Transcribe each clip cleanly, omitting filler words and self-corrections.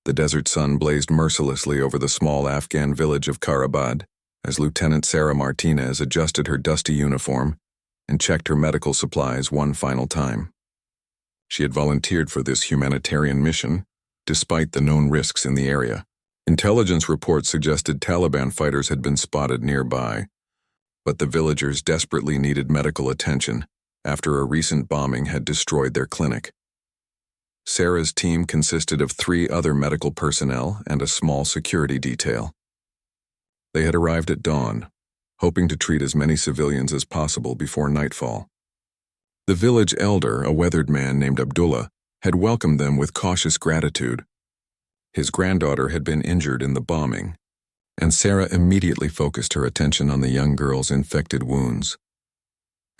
The desert sun blazed mercilessly over the small Afghan village of Karabad as Lieutenant Sarah Martinez adjusted her dusty uniform and checked her medical supplies one final time. She had volunteered for this humanitarian mission, despite the known risks in the area. Intelligence reports suggested Taliban fighters had been spotted nearby, but the villagers desperately needed medical attention after a recent bombing had destroyed their clinic. Sarah's team consisted of 3 other medical personnel and a small security detail. They had arrived at dawn, hoping to treat as many civilians as possible before nightfall. The village elder, a weathered man named Abdullah, had welcomed them with cautious gratitude. His granddaughter had been injured in the bombing, and Sarah immediately focused her attention on the young girl's infected wounds.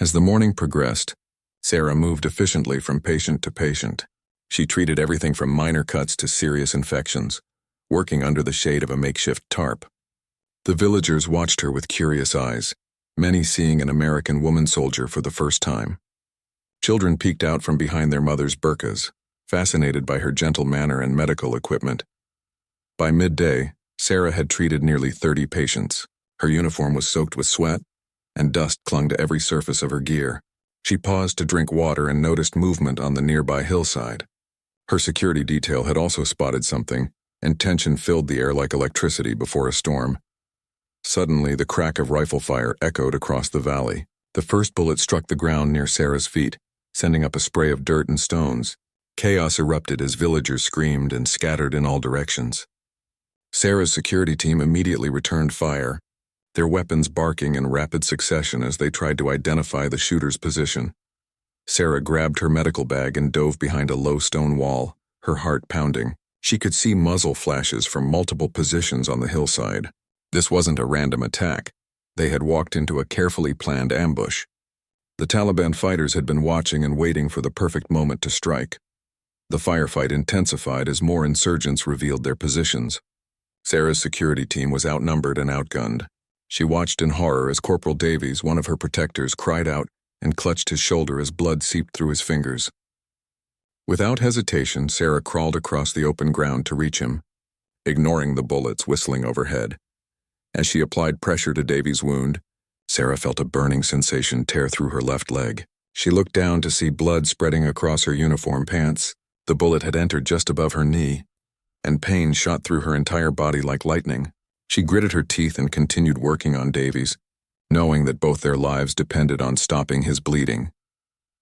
As the morning progressed, Sarah moved efficiently from patient to patient. She treated everything from minor cuts to serious infections, working under the shade of a makeshift tarp. The villagers watched her with curious eyes, many seeing an American woman soldier for the first time. Children peeked out from behind their mothers' burqas, fascinated by her gentle manner and medical equipment. By midday, Sarah had treated nearly 30 patients. Her uniform was soaked with sweat, and dust clung to every surface of her gear. She paused to drink water and noticed movement on the nearby hillside. Her security detail had also spotted something, and tension filled the air like electricity before a storm. Suddenly, the crack of rifle fire echoed across the valley. The first bullet struck the ground near Sarah's feet, sending up a spray of dirt and stones. Chaos erupted as villagers screamed and scattered in all directions. Sarah's security team immediately returned fire, their weapons barking in rapid succession as they tried to identify the shooter's position. Sarah grabbed her medical bag and dove behind a low stone wall, her heart pounding. She could see muzzle flashes from multiple positions on the hillside. This wasn't a random attack. They had walked into a carefully planned ambush. The Taliban fighters had been watching and waiting for the perfect moment to strike. The firefight intensified as more insurgents revealed their positions. Sarah's security team was outnumbered and outgunned. She watched in horror as Corporal Davies, one of her protectors, cried out and clutched his shoulder as blood seeped through his fingers. Without hesitation, Sarah crawled across the open ground to reach him, ignoring the bullets whistling overhead. As she applied pressure to Davies' wound, Sarah felt a burning sensation tear through her left leg. She looked down to see blood spreading across her uniform pants. The bullet had entered just above her knee, and pain shot through her entire body like lightning. She gritted her teeth and continued working on Davies, knowing that both their lives depended on stopping his bleeding.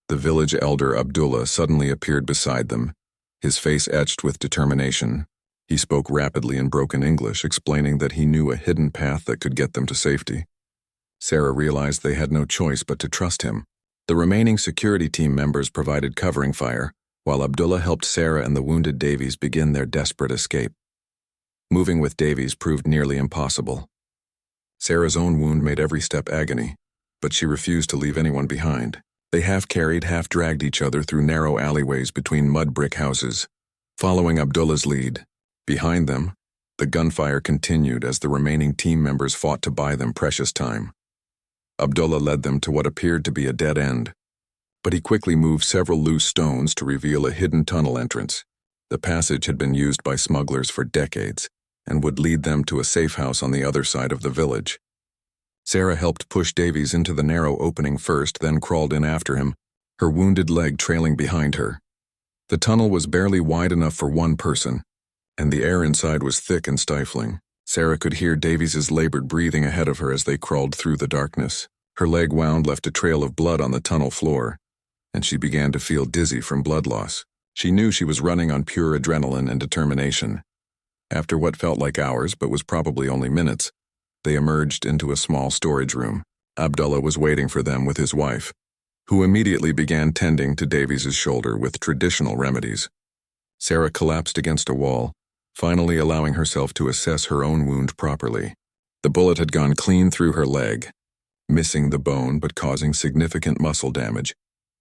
The village elder Abdullah suddenly appeared beside them, his face etched with determination. He spoke rapidly in broken English, explaining that he knew a hidden path that could get them to safety. Sarah realized they had no choice but to trust him. The remaining security team members provided covering fire, while Abdullah helped Sarah and the wounded Davies begin their desperate escape. Moving with Davies proved nearly impossible. Sarah's own wound made every step agony, but she refused to leave anyone behind. They half-carried, half-dragged each other through narrow alleyways between mud brick houses, following Abdullah's lead. Behind them, the gunfire continued as the remaining team members fought to buy them precious time. Abdullah led them to what appeared to be a dead end, but he quickly moved several loose stones to reveal a hidden tunnel entrance. The passage had been used by smugglers for decades and would lead them to a safe house on the other side of the village. Sarah helped push Davies into the narrow opening first, then crawled in after him, her wounded leg trailing behind her. The tunnel was barely wide enough for one person, and the air inside was thick and stifling. Sarah could hear Davies's labored breathing ahead of her as they crawled through the darkness. Her leg wound left a trail of blood on the tunnel floor, and she began to feel dizzy from blood loss. She knew she was running on pure adrenaline and determination. After what felt like hours, but was probably only minutes, they emerged into a small storage room. Abdullah was waiting for them with his wife, who immediately began tending to Davies's shoulder with traditional remedies. Sarah collapsed against a wall, finally allowing herself to assess her own wound properly. The bullet had gone clean through her leg, missing the bone but causing significant muscle damage.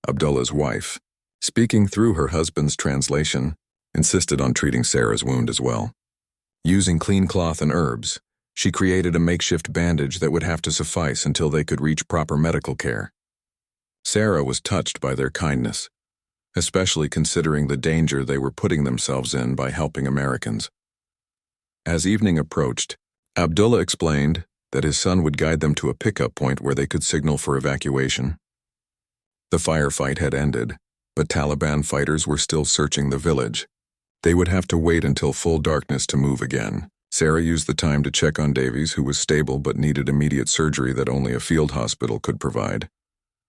Abdullah's wife, speaking through her husband's translation, insisted on treating Sarah's wound as well. Using clean cloth and herbs, she created a makeshift bandage that would have to suffice until they could reach proper medical care. Sarah was touched by their kindness. especially considering the danger they were putting themselves in by helping Americans. As evening approached, Abdullah explained that his son would guide them to a pickup point where they could signal for evacuation. The firefight had ended, but Taliban fighters were still searching the village. They would have to wait until full darkness to move again. Sarah used the time to check on Davies, who was stable but needed immediate surgery that only a field hospital could provide.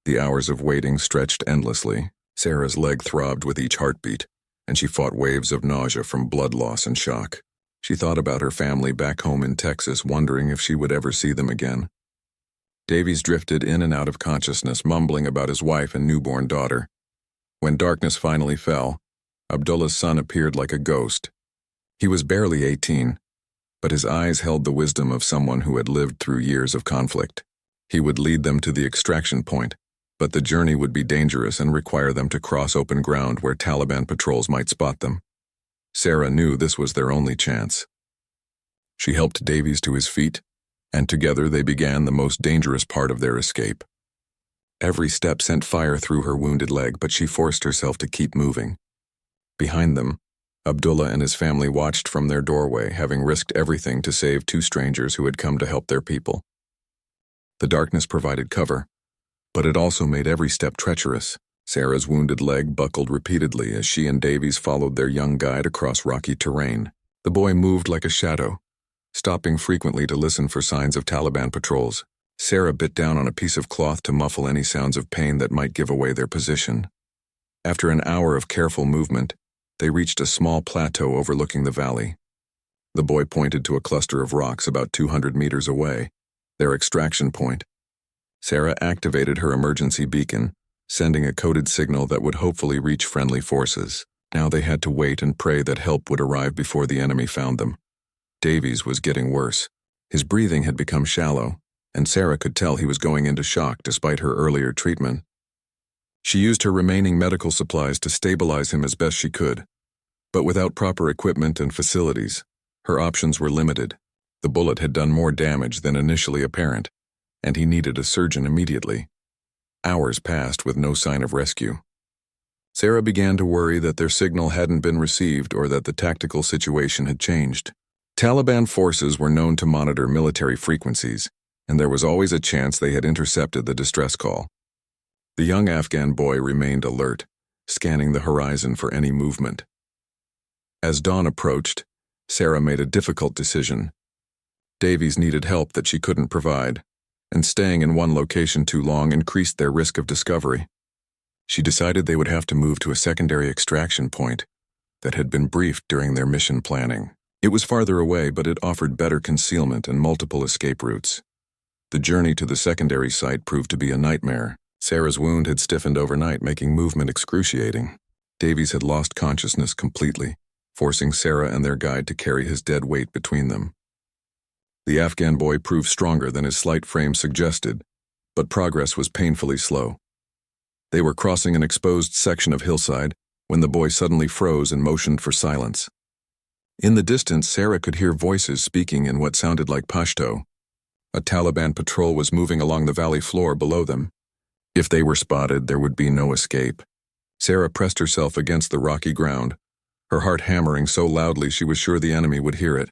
The hours of waiting stretched endlessly. Sarah's leg throbbed with each heartbeat, and she fought waves of nausea from blood loss and shock. She thought about her family back home in Texas, wondering if she would ever see them again. Davies drifted in and out of consciousness, mumbling about his wife and newborn daughter. When darkness finally fell, Abdullah's son appeared like a ghost. He was barely 18, but his eyes held the wisdom of someone who had lived through years of conflict. He would lead them to the extraction point, but the journey would be dangerous and require them to cross open ground where Taliban patrols might spot them. Sarah knew this was their only chance. She helped Davies to his feet, and together they began the most dangerous part of their escape. Every step sent fire through her wounded leg, but she forced herself to keep moving. Behind them, Abdullah and his family watched from their doorway, having risked everything to save two strangers who had come to help their people. The darkness provided cover, but it also made every step treacherous. Sarah's wounded leg buckled repeatedly as she and Davies followed their young guide across rocky terrain. The boy moved like a shadow, stopping frequently to listen for signs of Taliban patrols. Sarah bit down on a piece of cloth to muffle any sounds of pain that might give away their position. After an hour of careful movement, they reached a small plateau overlooking the valley. The boy pointed to a cluster of rocks about 200 meters away, their extraction point. Sarah activated her emergency beacon, sending a coded signal that would hopefully reach friendly forces. Now they had to wait and pray that help would arrive before the enemy found them. Davies was getting worse. His breathing had become shallow, and Sarah could tell he was going into shock despite her earlier treatment. She used her remaining medical supplies to stabilize him as best she could, but without proper equipment and facilities, her options were limited. The bullet had done more damage than initially apparent, and he needed a surgeon immediately. Hours passed with no sign of rescue. Sarah began to worry that their signal hadn't been received or that the tactical situation had changed. Taliban forces were known to monitor military frequencies, and there was always a chance they had intercepted the distress call. The young Afghan boy remained alert, scanning the horizon for any movement. As dawn approached, Sarah made a difficult decision. Davies needed help that she couldn't provide, and staying in one location too long increased their risk of discovery. She decided they would have to move to a secondary extraction point that had been briefed during their mission planning. It was farther away, but it offered better concealment and multiple escape routes. The journey to the secondary site proved to be a nightmare. Sarah's wound had stiffened overnight, making movement excruciating. Davies had lost consciousness completely, forcing Sarah and their guide to carry his dead weight between them. The Afghan boy proved stronger than his slight frame suggested, but progress was painfully slow. They were crossing an exposed section of hillside when the boy suddenly froze and motioned for silence. In the distance, Sarah could hear voices speaking in what sounded like Pashto. A Taliban patrol was moving along the valley floor below them. If they were spotted, there would be no escape. Sarah pressed herself against the rocky ground, her heart hammering so loudly she was sure the enemy would hear it.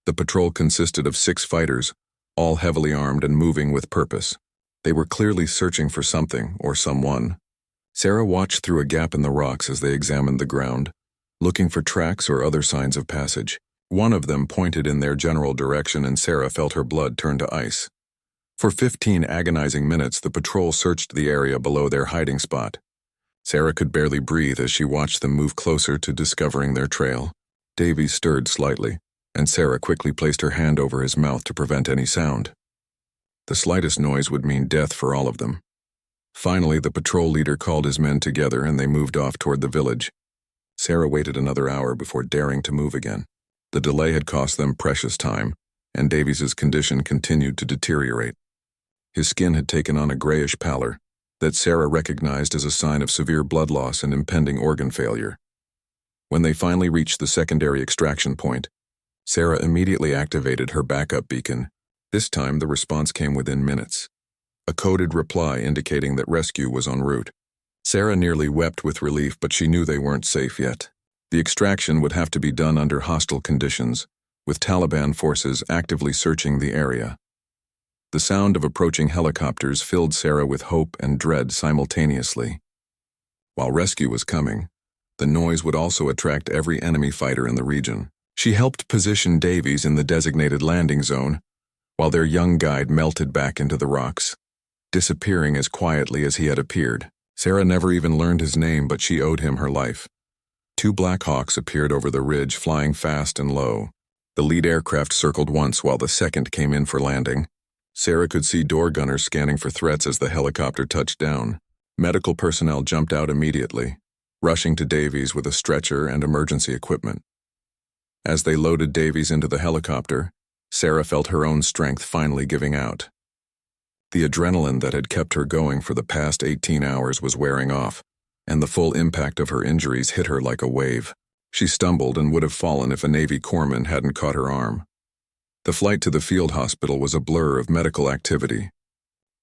The patrol consisted of 6 fighters, all heavily armed and moving with purpose. They were clearly searching for something or someone. Sarah watched through a gap in the rocks as they examined the ground, looking for tracks or other signs of passage. One of them pointed in their general direction, and Sarah felt her blood turn to ice. For 15 agonizing minutes, the patrol searched the area below their hiding spot. Sarah could barely breathe as she watched them move closer to discovering their trail. Davies stirred slightly, and Sarah quickly placed her hand over his mouth to prevent any sound. The slightest noise would mean death for all of them. Finally, the patrol leader called his men together and they moved off toward the village. Sarah waited another hour before daring to move again. The delay had cost them precious time, and Davies's condition continued to deteriorate. His skin had taken on a grayish pallor that Sarah recognized as a sign of severe blood loss and impending organ failure. When they finally reached the secondary extraction point, Sarah immediately activated her backup beacon. This time, the response came within minutes. A coded reply indicating that rescue was en route. Sarah nearly wept with relief, but she knew they weren't safe yet. The extraction would have to be done under hostile conditions, with Taliban forces actively searching the area. The sound of approaching helicopters filled Sarah with hope and dread simultaneously. While rescue was coming, the noise would also attract every enemy fighter in the region. She helped position Davies in the designated landing zone, while their young guide melted back into the rocks, disappearing as quietly as he had appeared. Sarah never even learned his name, but she owed him her life. 2 Black Hawks appeared over the ridge, flying fast and low. The lead aircraft circled once while the second came in for landing. Sarah could see door gunners scanning for threats as the helicopter touched down. Medical personnel jumped out immediately, rushing to Davies with a stretcher and emergency equipment. As they loaded Davies into the helicopter, Sarah felt her own strength finally giving out. The adrenaline that had kept her going for the past 18 hours was wearing off, and the full impact of her injuries hit her like a wave. She stumbled and would have fallen if a Navy corpsman hadn't caught her arm. The flight to the field hospital was a blur of medical activity.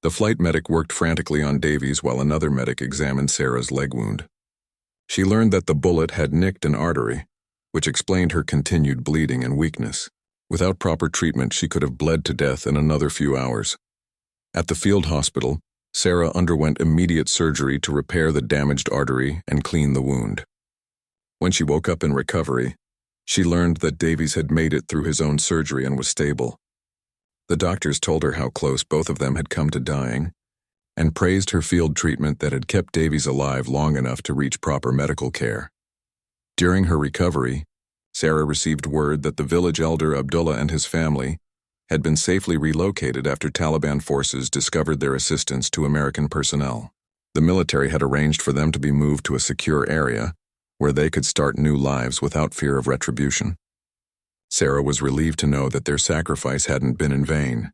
The flight medic worked frantically on Davies while another medic examined Sarah's leg wound. She learned that the bullet had nicked an artery, which explained her continued bleeding and weakness. Without proper treatment, she could have bled to death in another few hours. At the field hospital, Sarah underwent immediate surgery to repair the damaged artery and clean the wound. When she woke up in recovery, she learned that Davies had made it through his own surgery and was stable. The doctors told her how close both of them had come to dying, and praised her field treatment that had kept Davies alive long enough to reach proper medical care. During her recovery, Sarah received word that the village elder Abdullah and his family had been safely relocated after Taliban forces discovered their assistance to American personnel. The military had arranged for them to be moved to a secure area where they could start new lives without fear of retribution. Sarah was relieved to know that their sacrifice hadn't been in vain.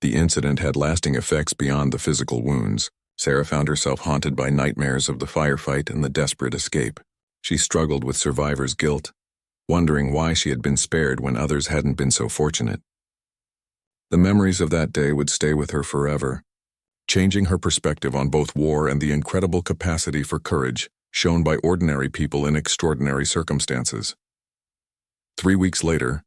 The incident had lasting effects beyond the physical wounds. Sarah found herself haunted by nightmares of the firefight and the desperate escape. She struggled with survivor's guilt, wondering why she had been spared when others hadn't been so fortunate. The memories of that day would stay with her forever, changing her perspective on both war and the incredible capacity for courage shown by ordinary people in extraordinary circumstances. 3 weeks later,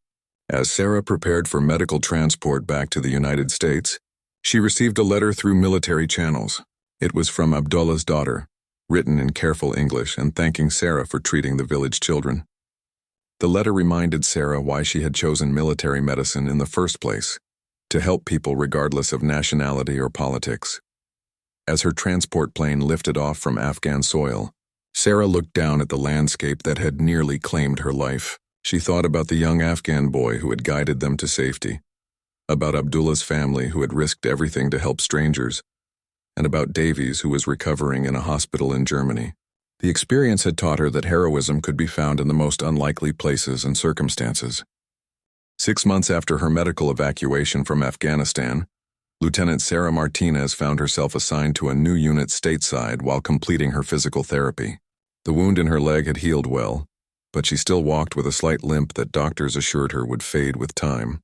as Sarah prepared for medical transport back to the United States, she received a letter through military channels. It was from Abdullah's daughter, written in careful English and thanking Sarah for treating the village children. The letter reminded Sarah why she had chosen military medicine in the first place, to help people regardless of nationality or politics. As her transport plane lifted off from Afghan soil, Sarah looked down at the landscape that had nearly claimed her life. She thought about the young Afghan boy who had guided them to safety, about Abdullah's family who had risked everything to help strangers, and about Davies who was recovering in a hospital in Germany. The experience had taught her that heroism could be found in the most unlikely places and circumstances. 6 months after her medical evacuation from Afghanistan, Lieutenant Sarah Martinez found herself assigned to a new unit stateside while completing her physical therapy. The wound in her leg had healed well, but she still walked with a slight limp that doctors assured her would fade with time.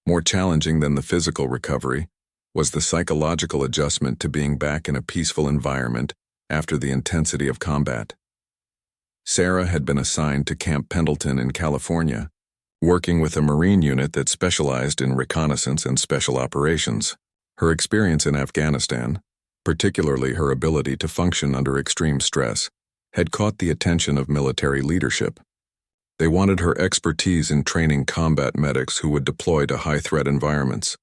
More challenging than the physical recovery was the psychological adjustment to being back in a peaceful environment after the intensity of combat. Sarah had been assigned to Camp Pendleton in California, working with a Marine unit that specialized in reconnaissance and special operations. Her experience in Afghanistan, particularly her ability to function under extreme stress, had caught the attention of military leadership. They wanted her expertise in training combat medics who would deploy to high-threat environments.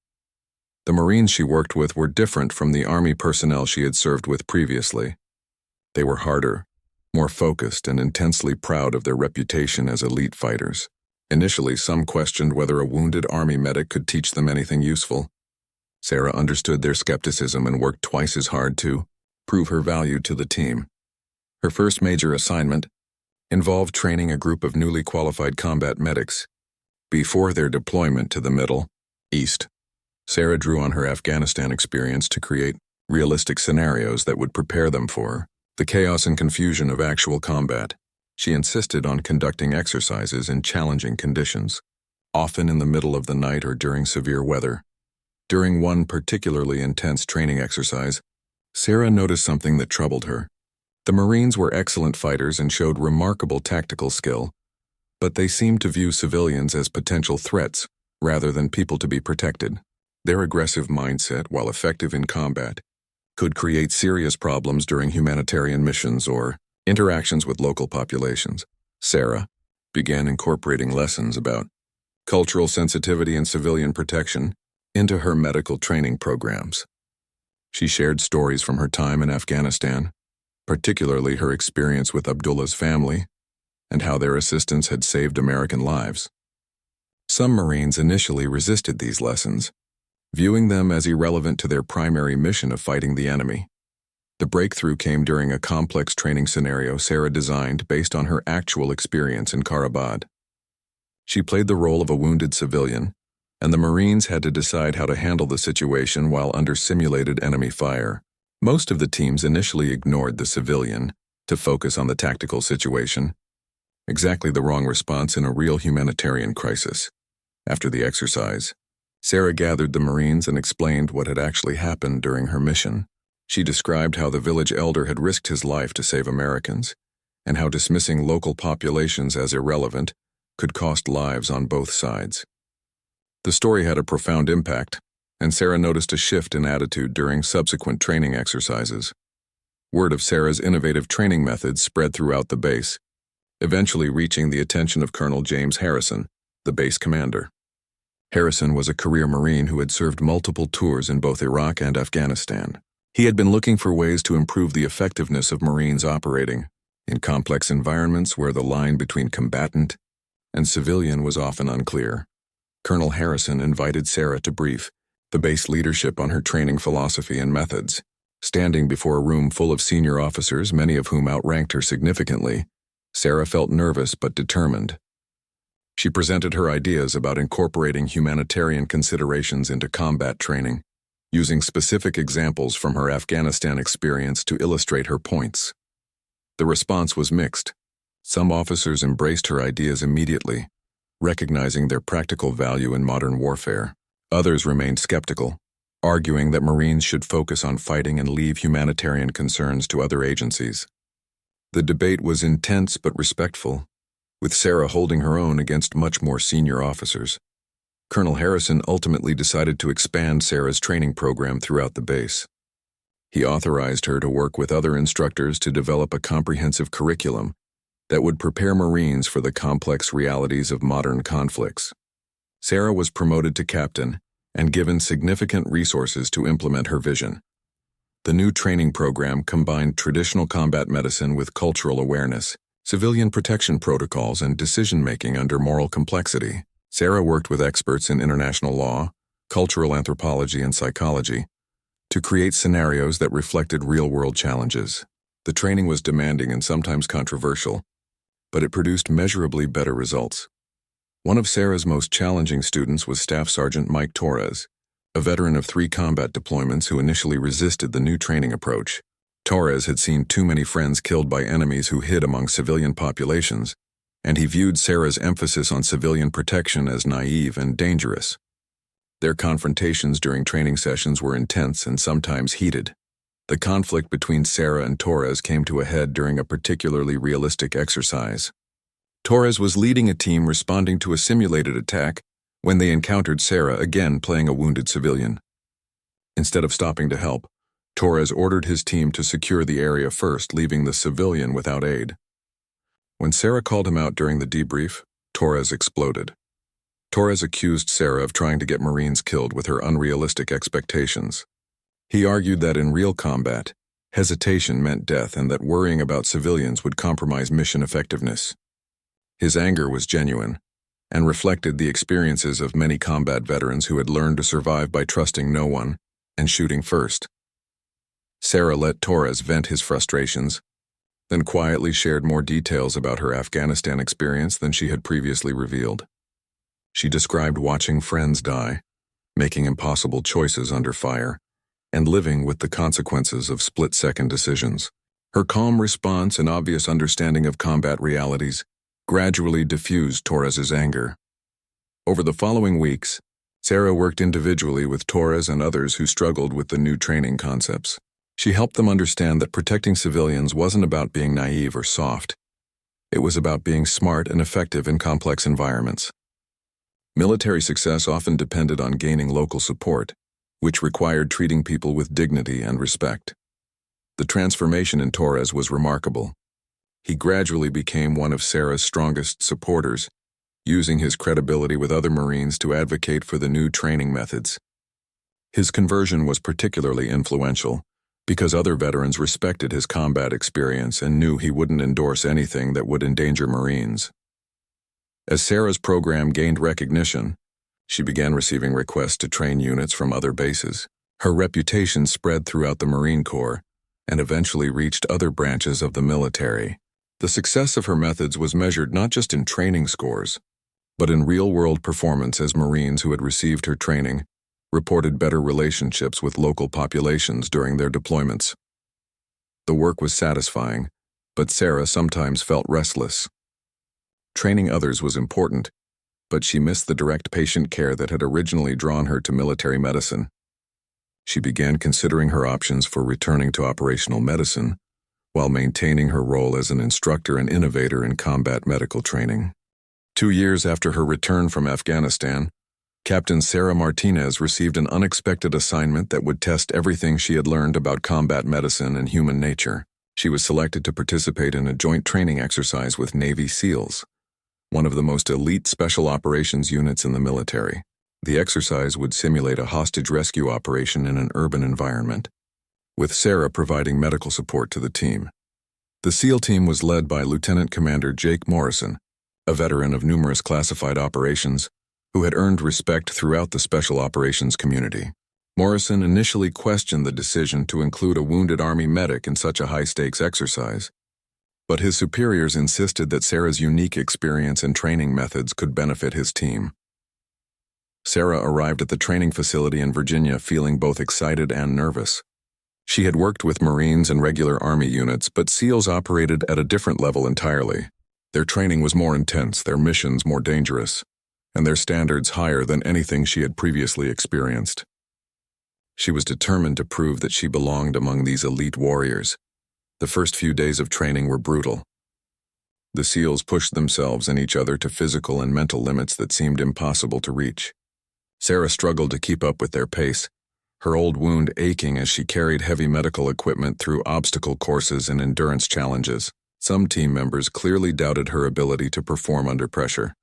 The Marines she worked with were different from the Army personnel she had served with previously. They were harder, more focused, and intensely proud of their reputation as elite fighters. Initially, some questioned whether a wounded Army medic could teach them anything useful. Sarah understood their skepticism and worked twice as hard to prove her value to the team. Her first major assignment involved training a group of newly qualified combat medics. Before their deployment to the Middle East, Sarah drew on her Afghanistan experience to create realistic scenarios that would prepare them for the chaos and confusion of actual combat. She insisted on conducting exercises in challenging conditions, often in the middle of the night or during severe weather. During one particularly intense training exercise, Sarah noticed something that troubled her. The Marines were excellent fighters and showed remarkable tactical skill, but they seemed to view civilians as potential threats rather than people to be protected. Their aggressive mindset, while effective in combat, could create serious problems during humanitarian missions or interactions with local populations. Sarah began incorporating lessons about cultural sensitivity and civilian protection into her medical training programs. She shared stories from her time in Afghanistan, particularly her experience with Abdullah's family and how their assistance had saved American lives. Some Marines initially resisted these lessons, viewing them as irrelevant to their primary mission of fighting the enemy. The breakthrough came during a complex training scenario Sarah designed based on her actual experience in Karabad. She played the role of a wounded civilian, and the Marines had to decide how to handle the situation while under simulated enemy fire. Most of the teams initially ignored the civilian to focus on the tactical situation, exactly the wrong response in a real humanitarian crisis. After the exercise, Sarah gathered the Marines and explained what had actually happened during her mission. She described how the village elder had risked his life to save Americans, and how dismissing local populations as irrelevant could cost lives on both sides. The story had a profound impact, and Sarah noticed a shift in attitude during subsequent training exercises. Word of Sarah's innovative training methods spread throughout the base, eventually reaching the attention of Colonel James Harrison, the base commander. Harrison was a career Marine who had served multiple tours in both Iraq and Afghanistan. He had been looking for ways to improve the effectiveness of Marines operating in complex environments where the line between combatant and civilian was often unclear. Colonel Harrison invited Sarah to brief the base leadership on her training philosophy and methods. Standing before a room full of senior officers, many of whom outranked her significantly, Sarah felt nervous but determined. She presented her ideas about incorporating humanitarian considerations into combat training, using specific examples from her Afghanistan experience to illustrate her points. The response was mixed. Some officers embraced her ideas immediately, recognizing their practical value in modern warfare. Others remained skeptical, arguing that Marines should focus on fighting and leave humanitarian concerns to other agencies. The debate was intense but respectful, with Sarah holding her own against much more senior officers. Colonel Harrison ultimately decided to expand Sarah's training program throughout the base. He authorized her to work with other instructors to develop a comprehensive curriculum that would prepare Marines for the complex realities of modern conflicts. Sarah was promoted to captain and given significant resources to implement her vision. The new training program combined traditional combat medicine with cultural awareness, civilian protection protocols, and decision-making under moral complexity. Sarah worked with experts in international law, cultural anthropology, and psychology to create scenarios that reflected real-world challenges. The training was demanding and sometimes controversial, but it produced measurably better results. One of Sarah's most challenging students was Staff Sergeant Mike Torres, a veteran of 3 combat deployments who initially resisted the new training approach. Torres had seen too many friends killed by enemies who hid among civilian populations, and he viewed Sarah's emphasis on civilian protection as naive and dangerous. Their confrontations during training sessions were intense and sometimes heated. The conflict between Sarah and Torres came to a head during a particularly realistic exercise. Torres was leading a team responding to a simulated attack when they encountered Sarah again playing a wounded civilian. Instead of stopping to help, Torres ordered his team to secure the area first, leaving the civilian without aid. When Sarah called him out during the debrief, Torres exploded. Torres accused Sarah of trying to get Marines killed with her unrealistic expectations. He argued that in real combat, hesitation meant death and that worrying about civilians would compromise mission effectiveness. His anger was genuine and reflected the experiences of many combat veterans who had learned to survive by trusting no one and shooting first. Sarah let Torres vent his frustrations, then quietly shared more details about her Afghanistan experience than she had previously revealed. She described watching friends die, making impossible choices under fire, and living with the consequences of split-second decisions. Her calm response and obvious understanding of combat realities gradually diffused Torres's anger. Over the following weeks, Sarah worked individually with Torres and others who struggled with the new training concepts. She helped them understand that protecting civilians wasn't about being naive or soft. It was about being smart and effective in complex environments. Military success often depended on gaining local support, which required treating people with dignity and respect. The transformation in Torres was remarkable. He gradually became one of Sarah's strongest supporters, using his credibility with other Marines to advocate for the new training methods. His conversion was particularly influential because other veterans respected his combat experience and knew he wouldn't endorse anything that would endanger Marines. As Sarah's program gained recognition, she began receiving requests to train units from other bases. Her reputation spread throughout the Marine Corps and eventually reached other branches of the military. The success of her methods was measured not just in training scores, but in real-world performance, as Marines who had received her training reported better relationships with local populations during their deployments. The work was satisfying, but Sarah sometimes felt restless. Training others was important, but she missed the direct patient care that had originally drawn her to military medicine. She began considering her options for returning to operational medicine while maintaining her role as an instructor and innovator in combat medical training. 2 years after her return from Afghanistan, Captain Sarah Martinez received an unexpected assignment that would test everything she had learned about combat medicine and human nature. She was selected to participate in a joint training exercise with Navy SEALs, one of the most elite special operations units in the military. The exercise would simulate a hostage rescue operation in an urban environment, with Sarah providing medical support to the team. The SEAL team was led by Lieutenant Commander Jake Morrison, a veteran of numerous classified operations who had earned respect throughout the special operations community. Morrison initially questioned the decision to include a wounded Army medic in such a high-stakes exercise, but his superiors insisted that Sarah's unique experience and training methods could benefit his team. Sarah arrived at the training facility in Virginia feeling both excited and nervous. She had worked with Marines and regular Army units, but SEALs operated at a different level entirely. Their training was more intense, their missions more dangerous, and their standards higher than anything she had previously experienced. She was determined to prove that she belonged among these elite warriors. The first few days of training were brutal. The SEALs pushed themselves and each other to physical and mental limits that seemed impossible to reach. Sarah struggled to keep up with their pace, her old wound aching as she carried heavy medical equipment through obstacle courses and endurance challenges. Some team members clearly doubted her ability to perform under pressure.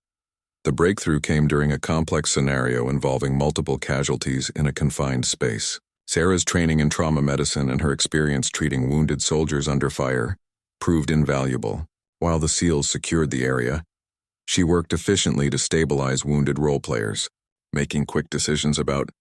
The breakthrough came during a complex scenario involving multiple casualties in a confined space. Sarah's training in trauma medicine and her experience treating wounded soldiers under fire proved invaluable. While the SEALs secured the area, she worked efficiently to stabilize wounded role players, making quick decisions about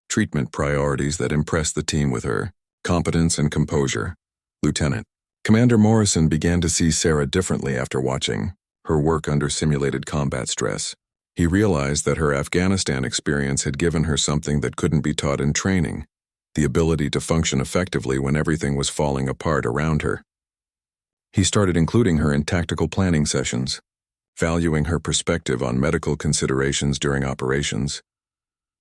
treatment priorities that impressed the team with her competence and composure. Lieutenant Commander Morrison began to see Sarah differently after watching her work under simulated combat stress. He realized that her Afghanistan experience had given her something that couldn't be taught in training: the ability to function effectively when everything was falling apart around her. He started including her in tactical planning sessions, valuing her perspective on medical considerations during operations.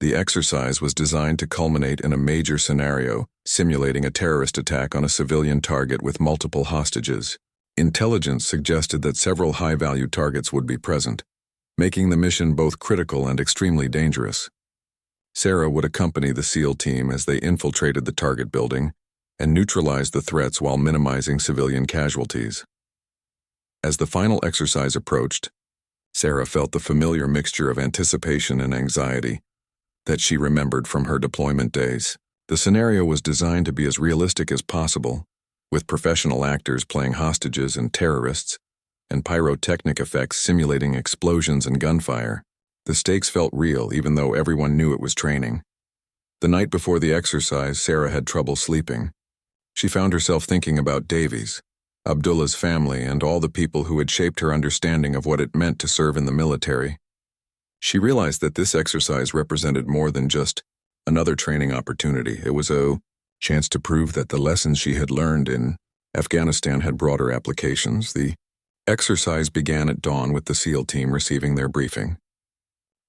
The exercise was designed to culminate in a major scenario, simulating a terrorist attack on a civilian target with multiple hostages. Intelligence suggested that several high-value targets would be present, making the mission both critical and extremely dangerous. Sarah would accompany the SEAL team as they infiltrated the target building and neutralized the threats while minimizing civilian casualties. As the final exercise approached, Sarah felt the familiar mixture of anticipation and anxiety that she remembered from her deployment days. The scenario was designed to be as realistic as possible, with professional actors playing hostages and terrorists, and pyrotechnic effects simulating explosions and gunfire. The stakes felt real, even though everyone knew it was training. The night before the exercise, Sarah had trouble sleeping. She found herself thinking about Davies, Abdullah's family, and all the people who had shaped her understanding of what it meant to serve in the military. She realized that this exercise represented more than just another training opportunity. It was a chance to prove that the lessons she had learned in Afghanistan had broader applications. The exercise began at dawn with the SEAL team receiving their briefing.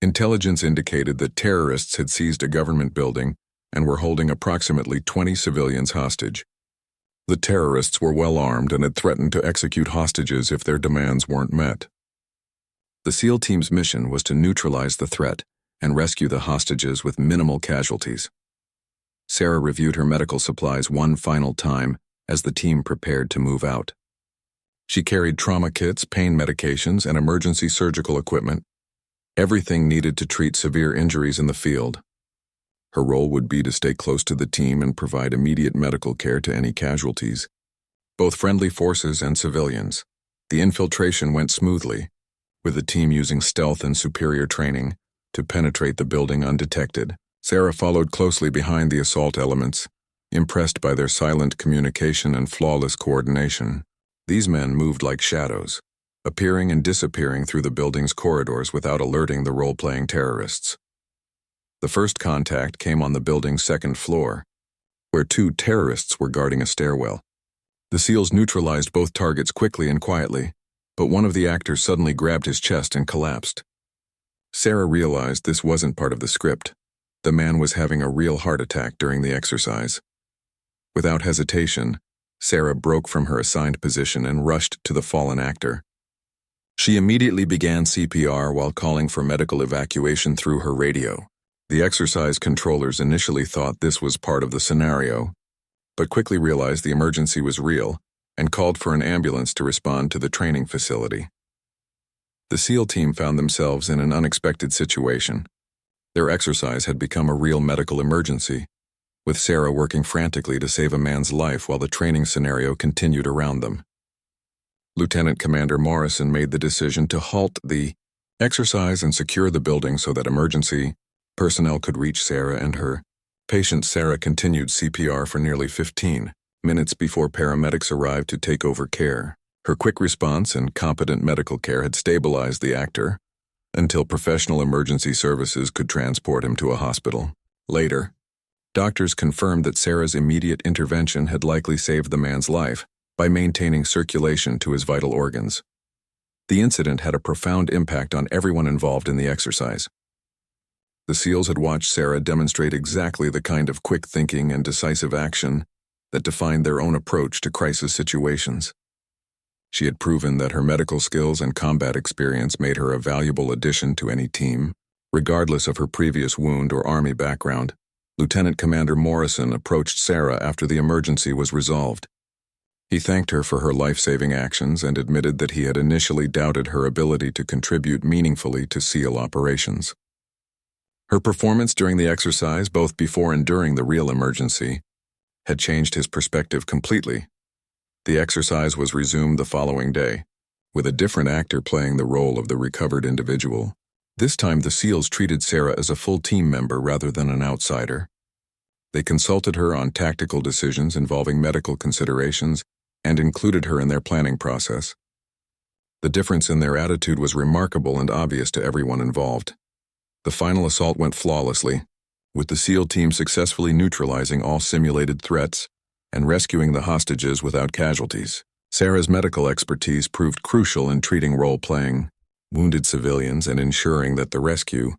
Intelligence indicated that terrorists had seized a government building and were holding approximately 20 civilians hostage. The terrorists were well armed and had threatened to execute hostages if their demands weren't met. The SEAL team's mission was to neutralize the threat and rescue the hostages with minimal casualties. Sarah reviewed her medical supplies one final time as the team prepared to move out. She carried trauma kits, pain medications, and emergency surgical equipment, everything needed to treat severe injuries in the field. Her role would be to stay close to the team and provide immediate medical care to any casualties, both friendly forces and civilians. The infiltration went smoothly, with the team using stealth and superior training to penetrate the building undetected. Sarah followed closely behind the assault elements, impressed by their silent communication and flawless coordination. These men moved like shadows, appearing and disappearing through the building's corridors without alerting the role-playing terrorists. The first contact came on the building's second floor, where two terrorists were guarding a stairwell. The SEALs neutralized both targets quickly and quietly, but one of the actors suddenly grabbed his chest and collapsed. Sarah realized this wasn't part of the script. The man was having a real heart attack during the exercise. Without hesitation, Sarah broke from her assigned position and rushed to the fallen actor. She immediately began CPR while calling for medical evacuation through her radio. The exercise controllers initially thought this was part of the scenario, but quickly realized the emergency was real and called for an ambulance to respond to the training facility. The SEAL team found themselves in an unexpected situation. Their exercise had become a real medical emergency, with Sarah working frantically to save a man's life while the training scenario continued around them. Lieutenant Commander Morrison made the decision to halt the exercise and secure the building so that emergency personnel could reach Sarah and her patient. Sarah continued CPR for nearly 15 minutes before paramedics arrived to take over care. Her quick response and competent medical care had stabilized the actor until professional emergency services could transport him to a hospital. Later, doctors confirmed that Sarah's immediate intervention had likely saved the man's life by maintaining circulation to his vital organs. The incident had a profound impact on everyone involved in the exercise. The SEALs had watched Sarah demonstrate exactly the kind of quick thinking and decisive action that defined their own approach to crisis situations. She had proven that her medical skills and combat experience made her a valuable addition to any team. Regardless of her previous wound or Army background, Lieutenant Commander Morrison approached Sarah after the emergency was resolved. He thanked her for her life-saving actions and admitted that he had initially doubted her ability to contribute meaningfully to SEAL operations. Her performance during the exercise, both before and during the real emergency, had changed his perspective completely. The exercise was resumed the following day, with a different actor playing the role of the recovered individual. This time the SEALs treated Sarah as a full team member rather than an outsider. They consulted her on tactical decisions involving medical considerations and included her in their planning process. The difference in their attitude was remarkable and obvious to everyone involved. The final assault went flawlessly, with the SEAL team successfully neutralizing all simulated threats and rescuing the hostages without casualties. Sarah's medical expertise proved crucial in treating role-playing wounded civilians and ensuring that the rescue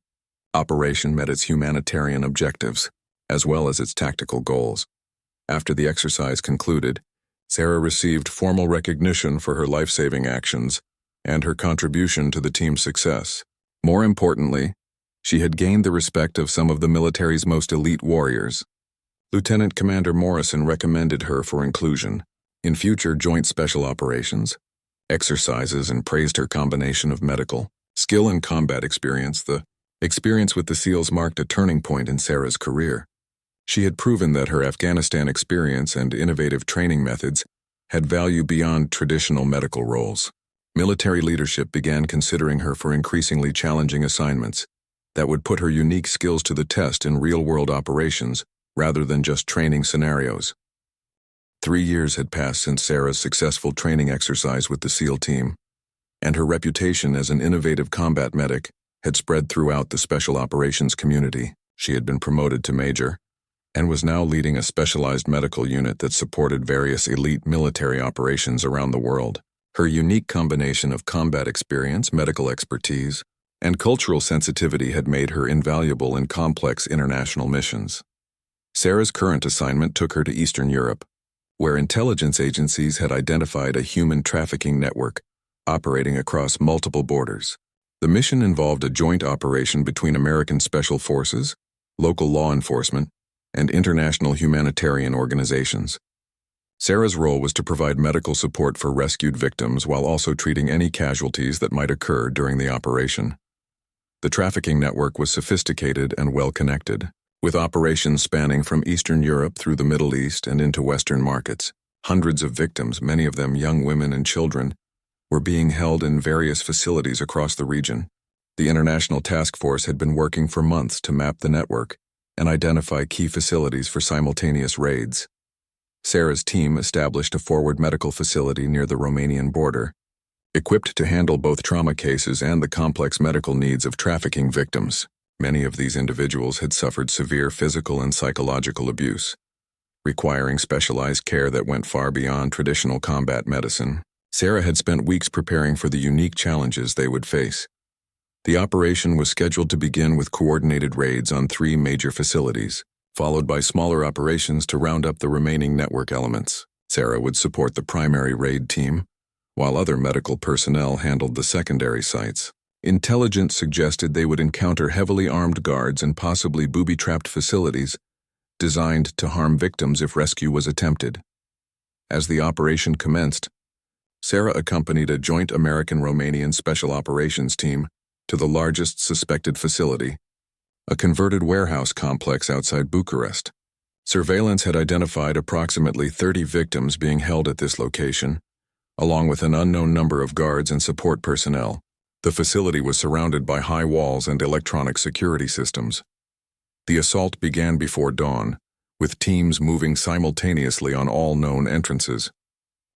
operation met its humanitarian objectives, as well as its tactical goals. After the exercise concluded, Sarah received formal recognition for her life-saving actions and her contribution to the team's success. More importantly, she had gained the respect of some of the military's most elite warriors. Lieutenant Commander Morrison recommended her for inclusion in future joint special operations exercises and praised her combination of medical skill and combat experience. The experience with the SEALs marked a turning point in Sarah's career. She had proven that her Afghanistan experience and innovative training methods had value beyond traditional medical roles. Military leadership began considering her for increasingly challenging assignments that would put her unique skills to the test in real-world operations rather than just training scenarios. 3 years had passed since Sarah's successful training exercise with the SEAL team, and her reputation as an innovative combat medic had spread throughout the special operations community. She had been promoted to major and was now leading a specialized medical unit that supported various elite military operations around the world. Her unique combination of combat experience, medical expertise, and cultural sensitivity had made her invaluable in complex international missions. Sarah's current assignment took her to Eastern Europe, where intelligence agencies had identified a human trafficking network operating across multiple borders. The mission involved a joint operation between American Special Forces, local law enforcement, and international humanitarian organizations. Sarah's role was to provide medical support for rescued victims while also treating any casualties that might occur during the operation. The trafficking network was sophisticated and well-connected, with operations spanning from Eastern Europe through the Middle East and into Western markets. Hundreds of victims, many of them young women and children, were being held in various facilities across the region. The International Task Force had been working for months to map the network and identify key facilities for simultaneous raids. Sarah's team established a forward medical facility near the Romanian border, equipped to handle both trauma cases and the complex medical needs of trafficking victims. Many of these individuals had suffered severe physical and psychological abuse, requiring specialized care that went far beyond traditional combat medicine. Sarah had spent weeks preparing for the unique challenges they would face. The operation was scheduled to begin with coordinated raids on 3 major facilities, followed by smaller operations to round up the remaining network elements. Sarah would support the primary raid team, while other medical personnel handled the secondary sites. Intelligence suggested they would encounter heavily armed guards and possibly booby-trapped facilities designed to harm victims if rescue was attempted. As the operation commenced, Sarah accompanied a joint American-Romanian Special Operations team to the largest suspected facility, a converted warehouse complex outside Bucharest. Surveillance had identified approximately 30 victims being held at this location, along with an unknown number of guards and support personnel. The facility was surrounded by high walls and electronic security systems. The assault began before dawn, with teams moving simultaneously on all known entrances.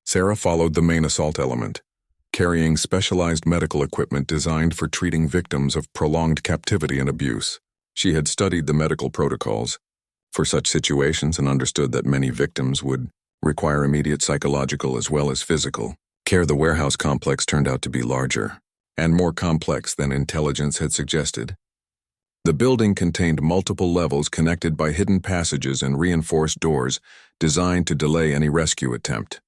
Sarah followed the main assault element, carrying specialized medical equipment designed for treating victims of prolonged captivity and abuse. She had studied the medical protocols for such situations and understood that many victims would require immediate psychological as well as physical care. The warehouse complex turned out to be larger and more complex than intelligence had suggested. The building contained multiple levels connected by hidden passages and reinforced doors designed to delay any rescue attempt.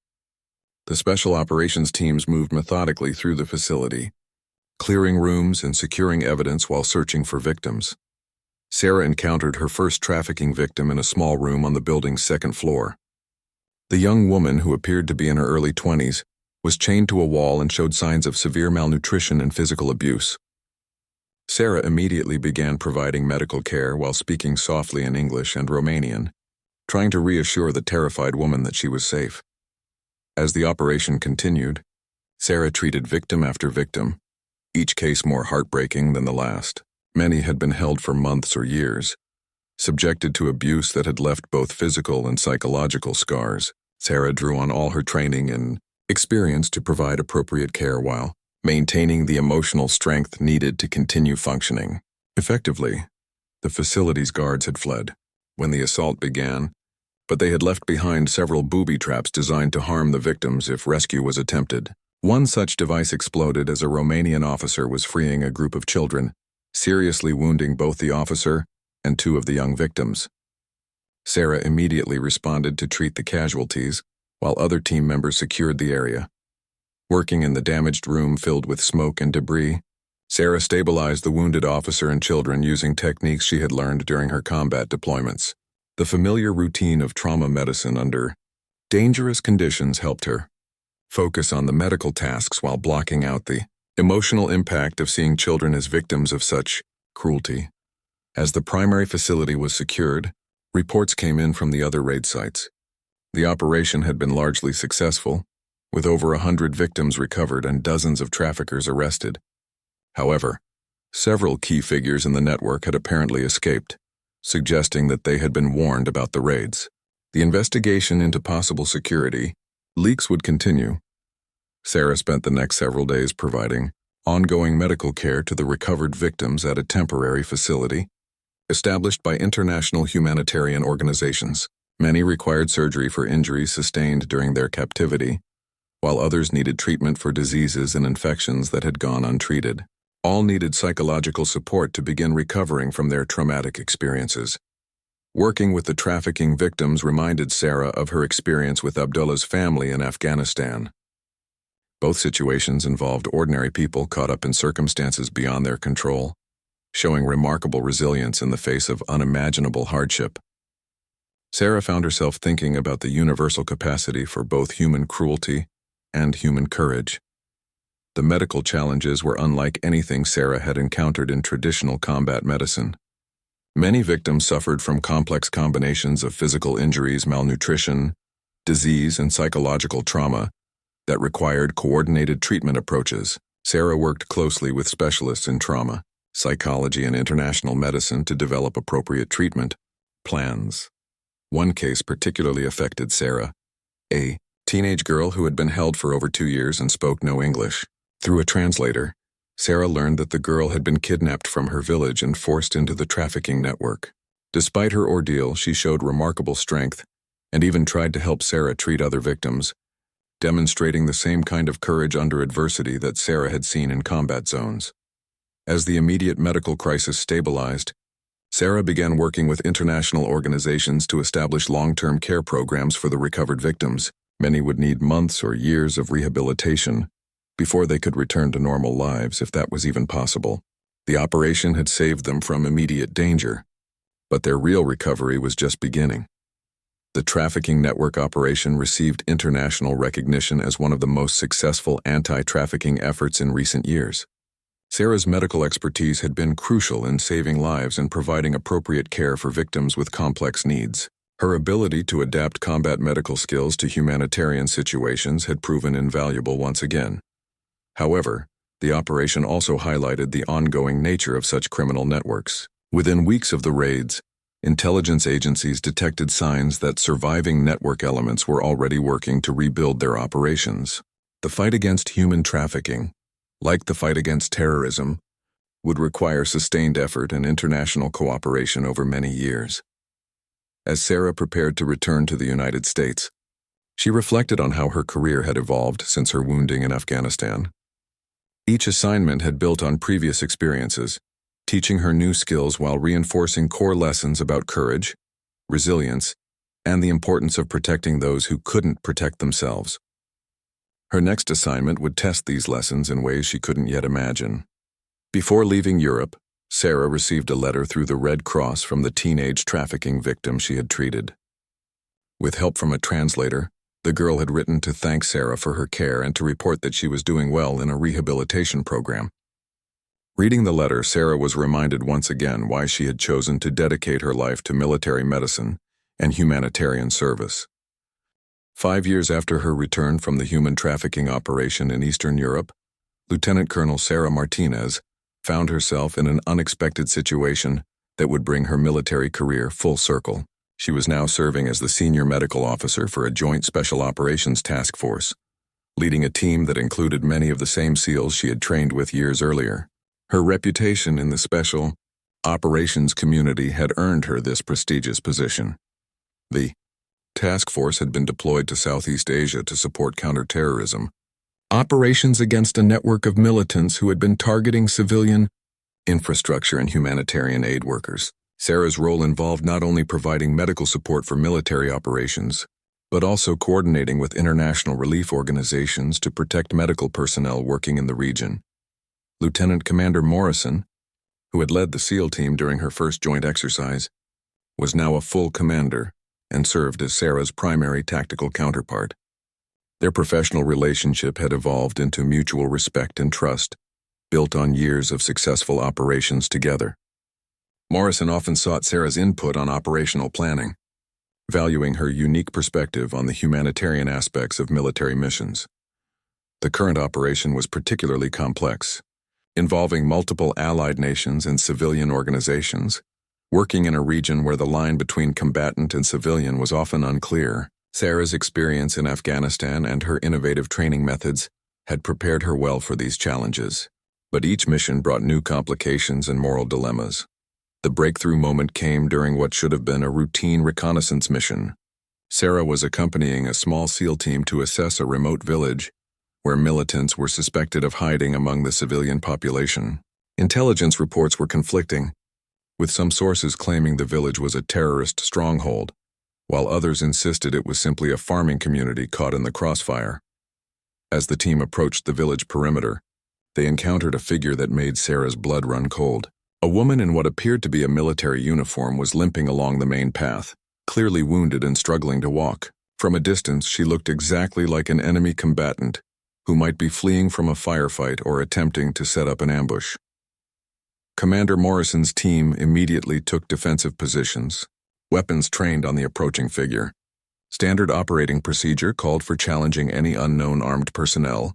The special operations teams moved methodically through the facility, clearing rooms and securing evidence while searching for victims. Sarah encountered her first trafficking victim in a small room on the building's 2nd floor. The young woman, who appeared to be in her early 20s, was chained to a wall and showed signs of severe malnutrition and physical abuse. Sarah immediately began providing medical care while speaking softly in English and Romanian, trying to reassure the terrified woman that she was safe. As the operation continued, Sarah treated victim after victim, each case more heartbreaking than the last. Many had been held for months or years, subjected to abuse that had left both physical and psychological scars. Sarah drew on all her training and experience to provide appropriate care while maintaining the emotional strength needed to continue functioning. Effectively, the facility's guards had fled when the assault began, but they had left behind several booby traps designed to harm the victims if rescue was attempted. One such device exploded as a Romanian officer was freeing a group of children, seriously wounding both the officer and 2 of the young victims. Sarah immediately responded to treat the casualties, while other team members secured the area. Working in the damaged room filled with smoke and debris, Sarah stabilized the wounded officer and children using techniques she had learned during her combat deployments. The familiar routine of trauma medicine under dangerous conditions helped her focus on the medical tasks while blocking out the emotional impact of seeing children as victims of such cruelty. As the primary facility was secured, reports came in from the other raid sites. The operation had been largely successful, with over 100 victims recovered and dozens of traffickers arrested. However, several key figures in the network had apparently escaped, suggesting that they had been warned about the raids. The investigation into possible security leaks would continue. Sarah spent the next several days providing ongoing medical care to the recovered victims at a temporary facility established by international humanitarian organizations. Many required surgery for injuries sustained during their captivity, while others needed treatment for diseases and infections that had gone untreated. All needed psychological support to begin recovering from their traumatic experiences. Working with the trafficking victims reminded Sarah of her experience with Abdullah's family in Afghanistan. Both situations involved ordinary people caught up in circumstances beyond their control, showing remarkable resilience in the face of unimaginable hardship. Sarah found herself thinking about the universal capacity for both human cruelty and human courage. The medical challenges were unlike anything Sarah had encountered in traditional combat medicine. Many victims suffered from complex combinations of physical injuries, malnutrition, disease, and psychological trauma that required coordinated treatment approaches. Sarah worked closely with specialists in trauma, psychology, and international medicine to develop appropriate treatment plans. One case particularly affected Sarah, a teenage girl who had been held for over 2 years and spoke no English. Through a translator, Sarah learned that the girl had been kidnapped from her village and forced into the trafficking network. Despite her ordeal, she showed remarkable strength and even tried to help Sarah treat other victims, demonstrating the same kind of courage under adversity that Sarah had seen in combat zones. As the immediate medical crisis stabilized, Sarah began working with international organizations to establish long-term care programs for the recovered victims. Many would need months or years of rehabilitation before they could return to normal lives, if that was even possible. The operation had saved them from immediate danger, but their real recovery was just beginning. The trafficking network operation received international recognition as one of the most successful anti-trafficking efforts in recent years. Sarah's medical expertise had been crucial in saving lives and providing appropriate care for victims with complex needs. Her ability to adapt combat medical skills to humanitarian situations had proven invaluable once again. However, the operation also highlighted the ongoing nature of such criminal networks. Within weeks of the raids, intelligence agencies detected signs that surviving network elements were already working to rebuild their operations. The fight against human trafficking, like the fight against terrorism, would require sustained effort and international cooperation over many years. As Sarah prepared to return to the United States, she reflected on how her career had evolved since her wounding in Afghanistan. Each assignment had built on previous experiences, teaching her new skills while reinforcing core lessons about courage, resilience, and the importance of protecting those who couldn't protect themselves. Her next assignment would test these lessons in ways she couldn't yet imagine. Before leaving Europe, Sarah received a letter through the Red Cross from the teenage trafficking victim she had treated. With help from a translator, the girl had written to thank Sarah for her care and to report that she was doing well in a rehabilitation program. Reading the letter, Sarah was reminded once again why she had chosen to dedicate her life to military medicine and humanitarian service. 5 years after her return from the human trafficking operation in Eastern Europe, Lieutenant Colonel Sarah Martinez found herself in an unexpected situation that would bring her military career full circle. She was now serving as the senior medical officer for a joint special operations task force, leading a team that included many of the same SEALs she had trained with years earlier. Her reputation in the special operations community had earned her this prestigious position. The task force had been deployed to Southeast Asia to support counterterrorism operations against a network of militants who had been targeting civilian infrastructure and humanitarian aid workers. Sarah's role involved not only providing medical support for military operations, but also coordinating with international relief organizations to protect medical personnel working in the region. Lieutenant Commander Morrison, who had led the SEAL team during her first joint exercise, was now a full commander and served as Sarah's primary tactical counterpart. Their professional relationship had evolved into mutual respect and trust, built on years of successful operations together. Morrison often sought Sarah's input on operational planning, valuing her unique perspective on the humanitarian aspects of military missions. The current operation was particularly complex, involving multiple allied nations and civilian organizations, working in a region where the line between combatant and civilian was often unclear. Sarah's experience in Afghanistan and her innovative training methods had prepared her well for these challenges, but each mission brought new complications and moral dilemmas. The breakthrough moment came during what should have been a routine reconnaissance mission. Sarah was accompanying a small SEAL team to assess a remote village where militants were suspected of hiding among the civilian population. Intelligence reports were conflicting. with some sources claiming the village was a terrorist stronghold, while others insisted it was simply a farming community caught in the crossfire. As the team approached the village perimeter, they encountered a figure that made Sarah's blood run cold. A woman in what appeared to be a military uniform was limping along the main path, clearly wounded and struggling to walk. From a distance, she looked exactly like an enemy combatant who might be fleeing from a firefight or attempting to set up an ambush. Commander Morrison's team immediately took defensive positions, weapons trained on the approaching figure. Standard operating procedure called for challenging any unknown armed personnel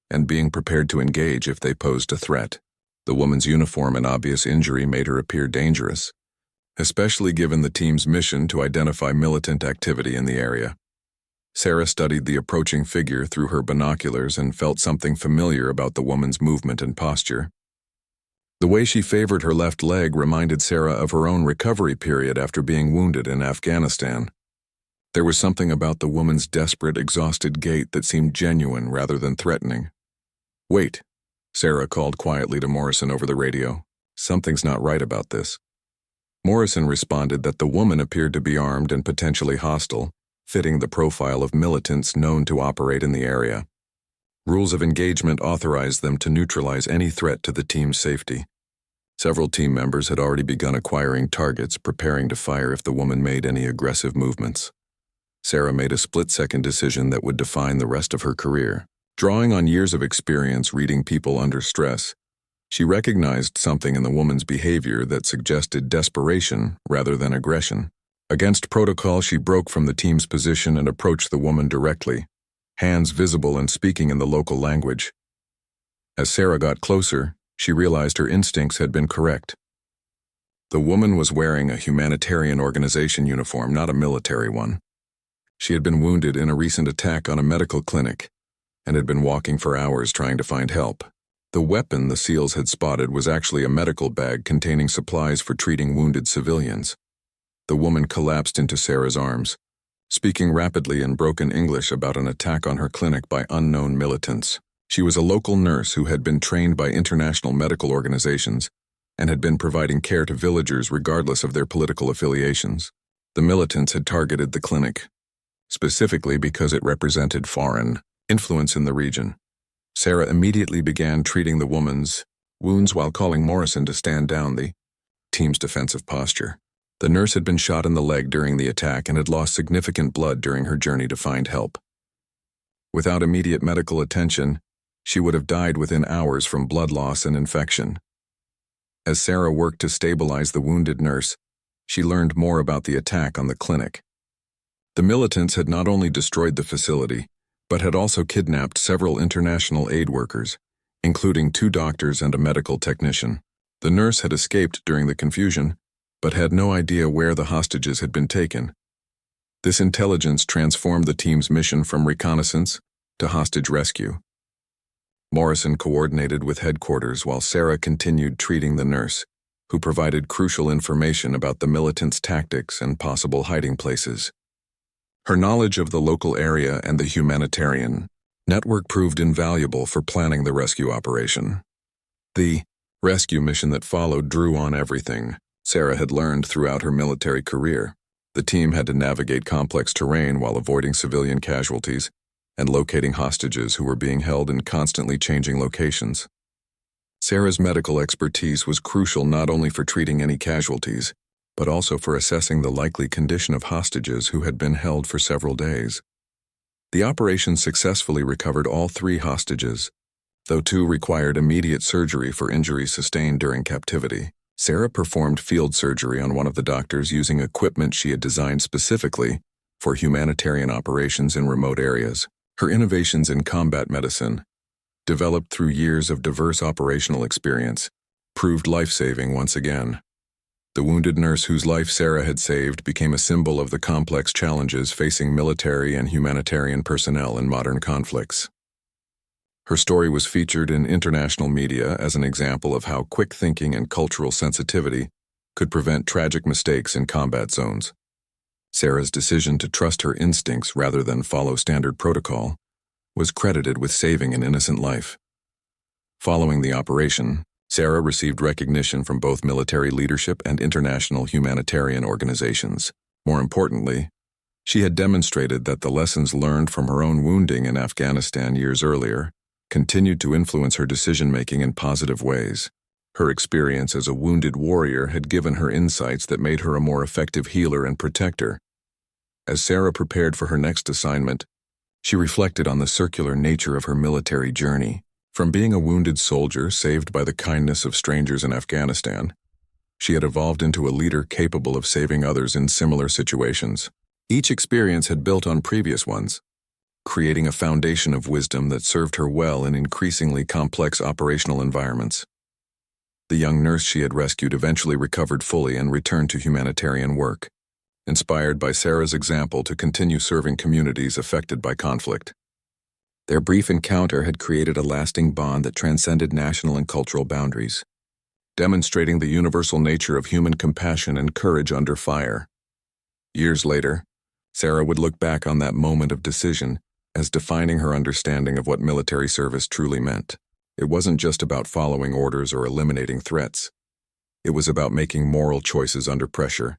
and being prepared to engage if they posed a threat. The woman's uniform and obvious injury made her appear dangerous, especially given the team's mission to identify militant activity in the area. Sarah studied the approaching figure through her binoculars and felt something familiar about the woman's movement and posture. The way she favored her left leg reminded Sarah of her own recovery period after being wounded in Afghanistan. There was something about the woman's desperate, exhausted gait that seemed genuine rather than threatening. "Wait," Sarah called quietly to Morrison over the radio. "Something's not right about this." Morrison responded that the woman appeared to be armed and potentially hostile, fitting the profile of militants known to operate in the area. Rules of engagement authorized them to neutralize any threat to the team's safety. Several team members had already begun acquiring targets, preparing to fire if the woman made any aggressive movements. Sarah made a split-second decision that would define the rest of her career. Drawing on years of experience reading people under stress, she recognized something in the woman's behavior that suggested desperation rather than aggression. Against protocol, she broke from the team's position and approached the woman directly, hands visible and speaking in the local language. As Sarah got closer, she realized her instincts had been correct. The woman was wearing a humanitarian organization uniform, not a military one. She had been wounded in a recent attack on a medical clinic and had been walking for hours trying to find help. The weapon the SEALs had spotted was actually a medical bag containing supplies for treating wounded civilians. The woman collapsed into Sarah's arms, speaking rapidly in broken English about an attack on her clinic by unknown militants. She was a local nurse who had been trained by international medical organizations and had been providing care to villagers regardless of their political affiliations. The militants had targeted the clinic, specifically because it represented foreign influence in the region. Sarah immediately began treating the woman's wounds while calling Morrison to stand down the team's defensive posture. The nurse had been shot in the leg during the attack and had lost significant blood during her journey to find help. Without immediate medical attention, she would have died within hours from blood loss and infection. As Sarah worked to stabilize the wounded nurse, she learned more about the attack on the clinic. The militants had not only destroyed the facility, but had also kidnapped several international aid workers, including 2 doctors and a medical technician. The nurse had escaped during the confusion, but had no idea where the hostages had been taken. This intelligence transformed the team's mission from reconnaissance to hostage rescue. Morrison coordinated with headquarters while Sarah continued treating the nurse, who provided crucial information about the militants' tactics and possible hiding places. Her knowledge of the local area and the humanitarian network proved invaluable for planning the rescue operation. The rescue mission that followed drew on everything Sarah had learned throughout her military career. The team had to navigate complex terrain while avoiding civilian casualties and locating hostages who were being held in constantly changing locations. Sarah's medical expertise was crucial not only for treating any casualties, but also for assessing the likely condition of hostages who had been held for several days. The operation successfully recovered all 3 hostages, though 2 required immediate surgery for injuries sustained during captivity. Sarah performed field surgery on one of the doctors using equipment she had designed specifically for humanitarian operations in remote areas. Her innovations in combat medicine, developed through years of diverse operational experience, proved life-saving once again. The wounded nurse whose life Sarah had saved became a symbol of the complex challenges facing military and humanitarian personnel in modern conflicts. Her story was featured in international media as an example of how quick thinking and cultural sensitivity could prevent tragic mistakes in combat zones. Sarah's decision to trust her instincts rather than follow standard protocol was credited with saving an innocent life. Following the operation, Sarah received recognition from both military leadership and international humanitarian organizations. More importantly, she had demonstrated that the lessons learned from her own wounding in Afghanistan years earlier continued to influence her decision-making in positive ways. Her experience as a wounded warrior had given her insights that made her a more effective healer and protector. As Sarah prepared for her next assignment, she reflected on the circular nature of her military journey. From being a wounded soldier saved by the kindness of strangers in Afghanistan, she had evolved into a leader capable of saving others in similar situations. Each experience had built on previous ones, creating a foundation of wisdom that served her well in increasingly complex operational environments. The young nurse she had rescued eventually recovered fully and returned to humanitarian work, inspired by Sarah's example to continue serving communities affected by conflict. Their brief encounter had created a lasting bond that transcended national and cultural boundaries, demonstrating the universal nature of human compassion and courage under fire. Years later, Sarah would look back on that moment of decision as defining her understanding of what military service truly meant. It wasn't just about following orders or eliminating threats. It was about making moral choices under pressure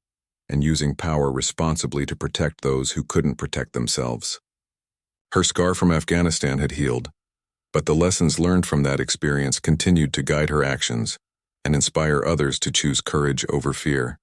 and using power responsibly to protect those who couldn't protect themselves. Her scar from Afghanistan had healed, but the lessons learned from that experience continued to guide her actions and inspire others to choose courage over fear.